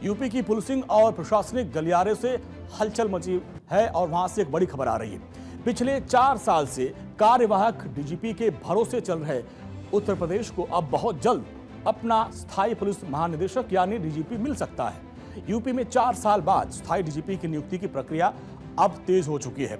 UP की policing और प्रशासनिक गलियारे से हलचल मची है और वहां से एक बड़ी खबर आ रही है। पिछले 4 साल से कार्यवाहक डीजीपी के भरोसे चल रहे उत्तर प्रदेश को अब बहुत जल्द अपना स्थायी पुलिस महानिदेशक यानी डीजीपी मिल सकता है। यूपी में 4 साल बाद स्थायी डीजीपी की नियुक्ति की प्रक्रिया अब तेज हो चुकी है।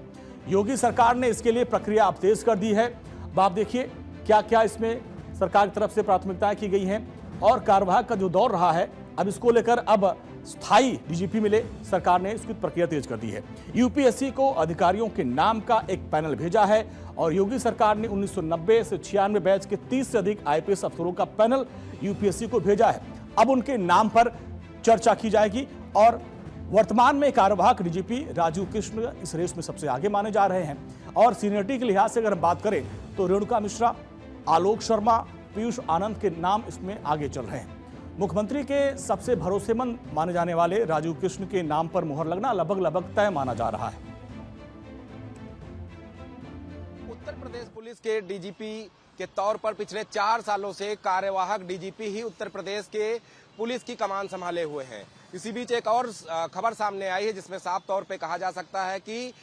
योगी सरकार ने इसके लिए प्रक्रिया अब तेज कर दी है। अब आप देखिए क्या क्या इसमें सरकार की तरफ से प्राथमिकताएं की गई हैं और कार्यवाहक का जो दौर रहा है, अब इसको लेकर अब स्थायी डीजीपी मिले, सरकार ने इसकी प्रक्रिया तेज कर दी है। यूपीएससी को अधिकारियों के नाम का एक पैनल भेजा है और योगी सरकार ने 1990 से 96 बैच के 30 से अधिक आईपीएस अफसरों का पैनल यूपीएससी को भेजा है। अब उनके नाम पर चर्चा की जाएगी और वर्तमान में कार्यवाहक डीजीपी राजीव कृष्ण इस रेस में सबसे आगे माने जा रहे हैं और सीनियरिटी के लिहाज से अगर हम बात करें तो रेणुका मिश्रा, आलोक शर्मा, पीयूष आनंद के नाम इसमें आगे चल रहे हैं। मुख्यमंत्री के सबसे भरोसेमंद माने जाने वाले राजीव कृष्ण के नाम पर मुहर लगना लगभग तय माना जा रहा है। उत्तर प्रदेश पुलिस के डीजीपी के तौर पर पिछले 4 सालों से कार्यवाहक डीजीपी ही उत्तर प्रदेश के पुलिस की कमान संभाले हुए हैं। इसी बीच एक और खबर सामने आई है जिसमें साफ तौर पे कहा जा सकता है कि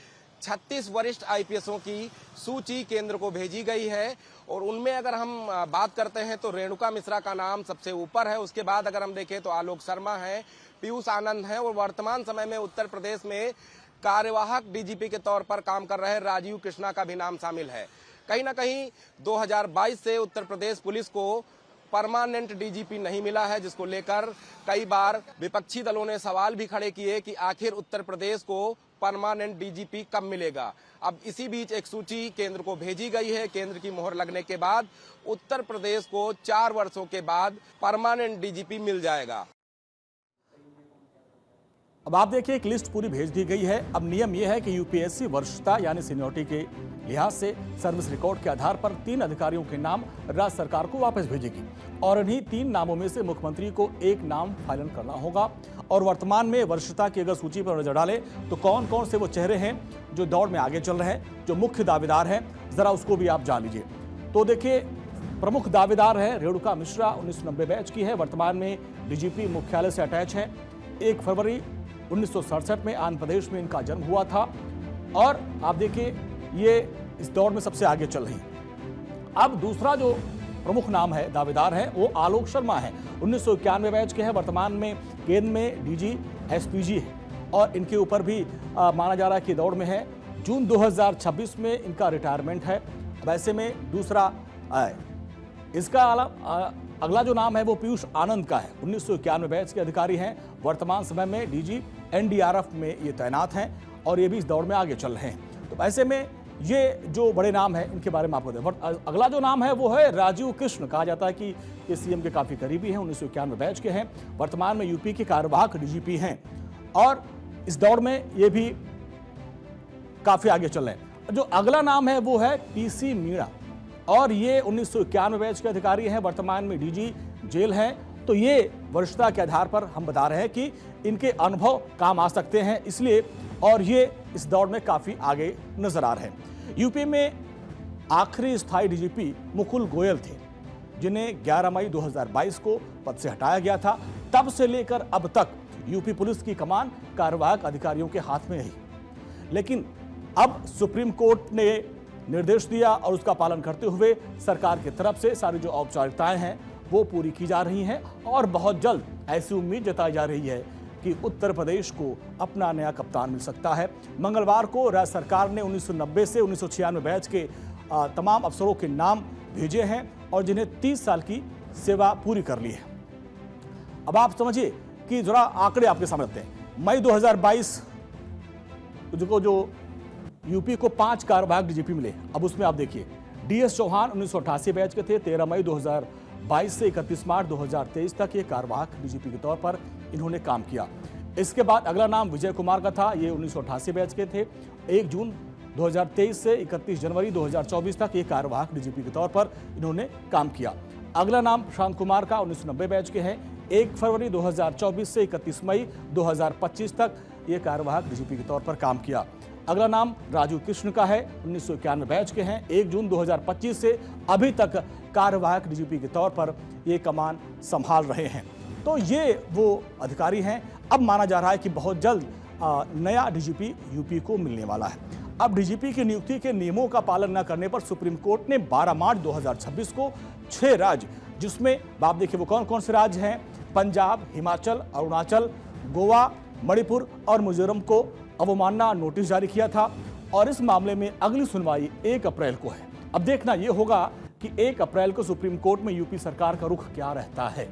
36 वरिष्ठ आईपीएसों की सूची केंद्र को भेजी गई है और उनमें अगर हम बात करते हैं तो रेणुका मिश्रा का नाम सबसे ऊपर है। उसके बाद अगर हम देखें तो आलोक शर्मा है, पीयूष आनंद है और वर्तमान समय में उत्तर प्रदेश में कार्यवाहक डीजीपी के तौर पर काम कर रहे राजीव कृष्णा का भी नाम शामिल है। कहीं ना कहीं 2022 से उत्तर प्रदेश पुलिस को परमानेंट डीजीपी नहीं मिला है, जिसको लेकर कई बार विपक्षी दलों ने सवाल भी खड़े किए कि आखिर उत्तर प्रदेश को परमानेंट डीजीपी कब मिलेगा। अब इसी बीच एक सूची केंद्र को भेजी गई है। केंद्र की मोहर लगने के बाद उत्तर प्रदेश को 4 वर्षों के बाद परमानेंट डीजीपी मिल जाएगा। अब आप देखिए एक लिस्ट पूरी भेज दी गई है। अब नियम यह है कि यूपीएससी वरिष्ठता यानी सीनियरिटी के लिहाज से सर्विस रिकॉर्ड के आधार पर 3 अधिकारियों के नाम राज्य सरकार को वापस भेजेगी और इन्हीं 3 नामों में से मुख्यमंत्री को एक नाम फाइनल करना होगा। और वर्तमान में वरिष्ठता की अगर सूची पर नजर डालें तो कौन कौन से वो चेहरे हैं जो दौड़ में आगे चल रहे हैं, जो मुख्य दावेदार हैं, जरा उसको भी आप जान लीजिए। तो देखिए प्रमुख दावेदार है रेणुका मिश्रा, 1990 बैच की है, वर्तमान में डीजीपी मुख्यालय से अटैच है। 1 फरवरी 1967 में आंध्र प्रदेश में इनका जन्म हुआ था और आप देखिए ये इस दौर में सबसे आगे चल रही है। अब दूसरा जो प्रमुख नाम है, दावेदार है, वो आलोक शर्मा है। 1991 बैच के हैं, वर्तमान में केंद्र में डीजी एसपीजी है और इनके ऊपर भी माना जा रहा है कि दौड़ में है। जून 2026 में इनका रिटायरमेंट है। वैसे में दूसरा इसका अगला जो नाम है वो पीयूष आनंद का है। 1991 बैच के अधिकारी हैं, वर्तमान समय में डीजी एनडीआरएफ में ये तैनात हैं और ये भी इस दौड़ में आगे चल रहे हैं। तो ऐसे में ये जो बड़े नाम हैं इनके बारे में आपको दें। अगला जो नाम है वो है राजीव कृष्ण। कहा जाता है कि ये सीएम के काफी करीबी हैं, 1991 बैच के हैं, वर्तमान में यूपी के कार्यवाहक डीजीपी हैं और इस दौड़ में ये भी काफी आगे चल रहे हैं। जो अगला नाम है वो है पीसी मीणा और ये 1991 बैच के अधिकारी हैं, वर्तमान में डीजी जेल हैं। तो ये वरिष्ठता के आधार पर हम बता रहे हैं कि इनके अनुभव काम आ सकते हैं, इसलिए और ये इस दौड़ में काफी आगे नजर आ रहे हैं। यूपी में आखिरी स्थायी डीजीपी मुकुल गोयल थे, जिन्हें 11 मई 2022 को पद से हटाया गया था। तब से लेकर अब तक यूपी पुलिस की कमान कार्यवाहक अधिकारियों के हाथ में रही, लेकिन अब सुप्रीम कोर्ट ने निर्देश दिया और उसका पालन करते हुए सरकार की तरफ से सारी जो औपचारिकताएं हैं वो पूरी की जा रही हैं और बहुत जल्द ऐसी उम्मीद जताई जा रही है कि उत्तर प्रदेश को अपना नया कप्तान मिल सकता है। मंगलवार को राज्य सरकार ने 1990 से 1996 बैच के तमाम अफसरों के नाम भेजे हैं और जिन्हें 30 साल की सेवा पूरी कर ली है। अब आप समझिए कि जरा आंकड़े आपके सामने रखते हैं। मई 2022 जो यूपी को 5 कार्यवाहक डीजीपी मिले, अब उसमें आप देखिए डीएस चौहान 1988 बैच के थे, 13 मई 2022 से 31 मार्च 2023 तक ये कार्यवाहक डीजीपी के तौर पर इन्होंने काम किया। इसके बाद अगला नाम विजय कुमार का था, ये 1988 बैच के थे, 1 जून 2023 से 31 जनवरी 2024 तक ये कार्यवाहक डीजीपी के तौर पर इन्होंने काम किया। अगला नाम शांत कुमार का 1990 बैच के हैं, 1 फरवरी 2024 से 31 मई 2025 तक ये कार्यवाहक डीजीपी के तौर पर काम किया। अगला नाम राजीव कृष्ण का है, 1991 बैच के हैं, 1 जून 2025 से अभी तक कार्यवाहक डीजीपी के तौर पर ये कमान संभाल रहे हैं। तो ये वो अधिकारी हैं। अब माना जा रहा है कि बहुत जल्द नया डीजीपी यूपी को मिलने वाला है। अब डीजीपी की नियुक्ति के नियमों का पालन न करने पर सुप्रीम कोर्ट ने 12 मार्च 2026 को 6 राज्य, जिसमें आप देखिए वो कौन कौन से राज्य हैं, पंजाब, हिमाचल, अरुणाचल, गोवा, मणिपुर और मिजोरम को अवमानना नोटिस जारी किया था। और इस मामले में अगली सुनवाई 1 अप्रैल को है। अब देखना यह होगा कि 1 अप्रैल को सुप्रीम कोर्ट में यूपी सरकार का रुख क्या रहता है।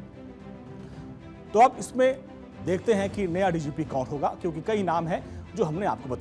तो अब इसमें देखते हैं कि नया डीजीपी कौन होगा, क्योंकि कई नाम हैं जो हमने आपको बताया।